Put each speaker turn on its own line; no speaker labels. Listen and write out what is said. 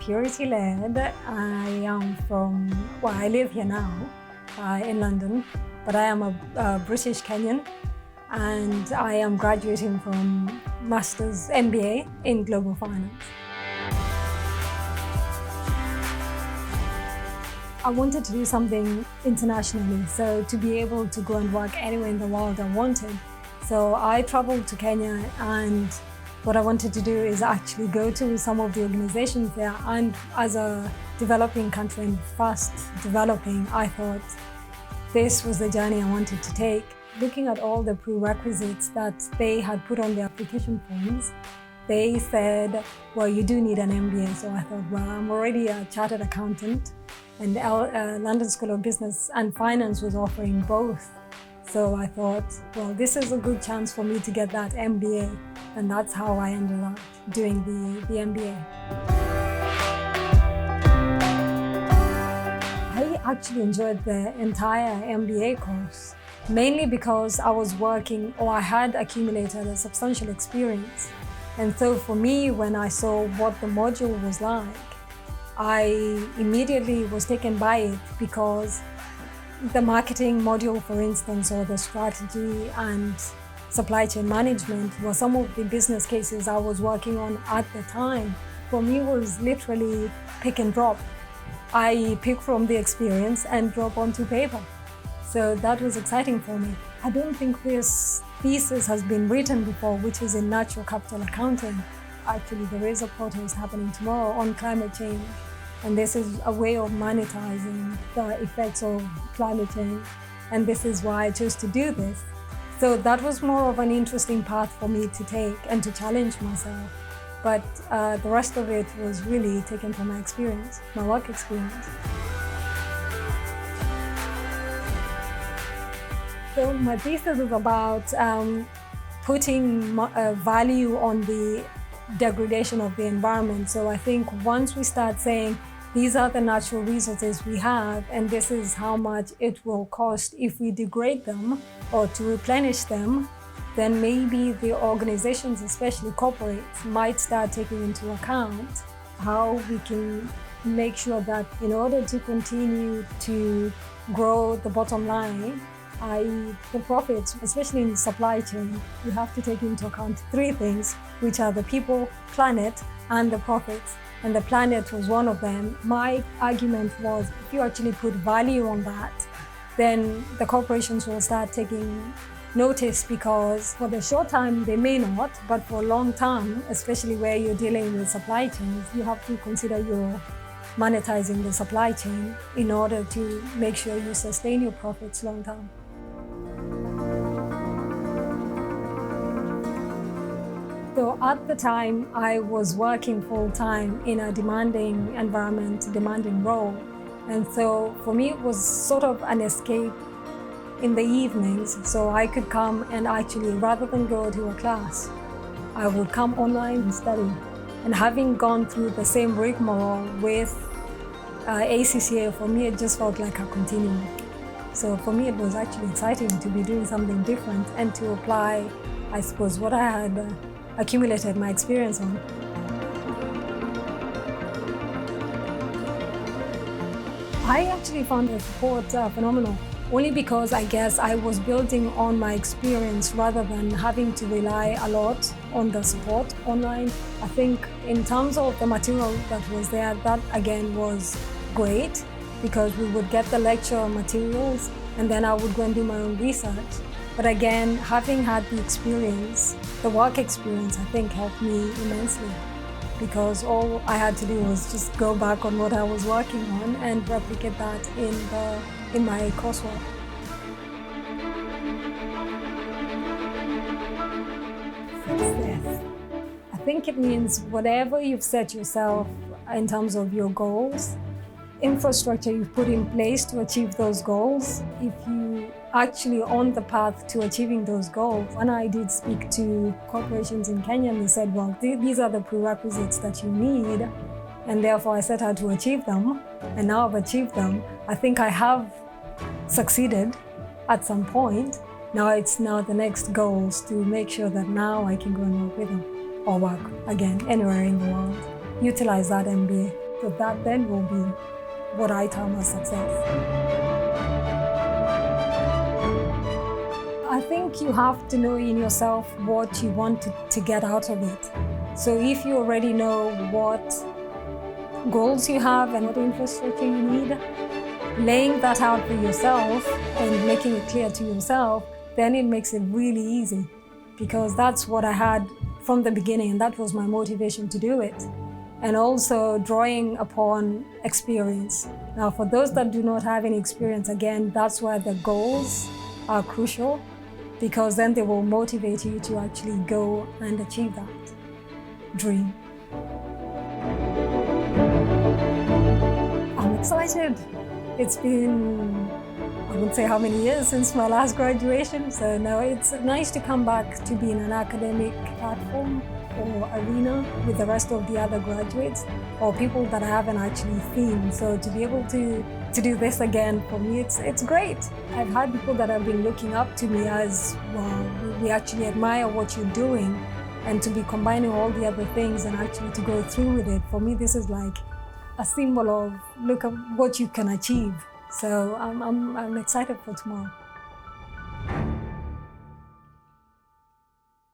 Purity Laird. I live here now in London, but I am a British Kenyan, and I am graduating from Master's MBA in Global Finance. I wanted to do something internationally, so to be able to go and work anywhere in the world I wanted. So I traveled to Kenya, and what I wanted to do is actually go to some of the organizations there. And as a developing country and fast developing, I thought this was the journey I wanted to take. Looking at all the prerequisites that they had put on the application forms, they said, well, you do need an MBA. So I thought, well, I'm already a chartered accountant, and London School of Business and Finance was offering both. So I thought, well, this is a good chance for me to get that MBA. And that's how I ended up doing the MBA. I actually enjoyed the entire MBA course, mainly because I was working, or I had accumulated a substantial experience. And so for me, when I saw what the module was like, I immediately was taken by it, because the marketing module, for instance, or the strategy and supply chain management were some of the business cases I was working on at the time. For me, it was literally pick and drop. I pick from the experience and drop onto paper. So that was exciting for me. I don't think this thesis has been written before, which is in natural capital accounting. Actually, there is a protest happening tomorrow on climate change. And this is a way of monetizing the effects of climate change. And this is why I chose to do this. So that was more of an interesting path for me to take and to challenge myself. But the rest of it was really taken from my experience, my work experience. So my thesis is about putting value on the degradation of the environment. So I think once we start saying, these are the natural resources we have, and this is how much it will cost if we degrade them or to replenish them, then maybe the organizations, especially corporates, might start taking into account how we can make sure that in order to continue to grow the bottom line, i.e. the profits, especially in supply chain, you have to take into account three things, which are the people, planet, and the profits. And the planet was one of them. My argument was, if you actually put value on that, then the corporations will start taking notice, because for the short time they may not, but for a long term, especially where you're dealing with supply chains, you have to consider you're monetizing the supply chain in order to make sure you sustain your profits long term. So at the time, I was working full-time in a demanding environment, demanding role. And so for me, it was sort of an escape in the evenings. So I could come and actually, rather than go to a class, I would come online and study. And having gone through the same rigmarole with ACCA, for me, it just felt like a continuum. So for me, it was actually exciting to be doing something different and to apply, I suppose, what I had accumulated my experience on. I actually found the support phenomenal, only because I guess I was building on my experience rather than having to rely a lot on the support online. I think in terms of the material that was there, that again was great, because we would get the lecture materials and then I would go and do my own research. But again, having had the experience, the work experience, I think helped me immensely, because all I had to do was just go back on what I was working on and replicate that in my coursework. Success. I think it means whatever you've set yourself in terms of your goals, infrastructure you've put in place to achieve those goals. If you actually on the path to achieving those goals. When I did speak to corporations in Kenya, and they said, well, these are the prerequisites that you need, and therefore I set out to achieve them, and now I've achieved them. I think I have succeeded at some point. Now it's the next goal is to make sure that now I can go and work with them, or work again anywhere in the world. Utilize that MBA. So that then will be what I term as success. I think you have to know in yourself what you want to get out of it. So if you already know what goals you have and what infrastructure you need, laying that out for yourself and making it clear to yourself, then it makes it really easy, because that's what I had from the beginning, and that was my motivation to do it. And also drawing upon experience. Now, for those that do not have any experience, again, that's where the goals are crucial, because then they will motivate you to actually go and achieve that dream. I'm excited. It's been, I wouldn't say how many years since my last graduation, so no, it's nice to come back to be in an academic platform or arena with the rest of the other graduates or people that I haven't actually seen. So to be able to do this again, for me, it's great. I've had people that have been looking up to me as, well, we actually admire what you're doing, and to be combining all the other things and actually to go through with it, for me, this is like a symbol of, look at what you can achieve. So I'm excited for tomorrow.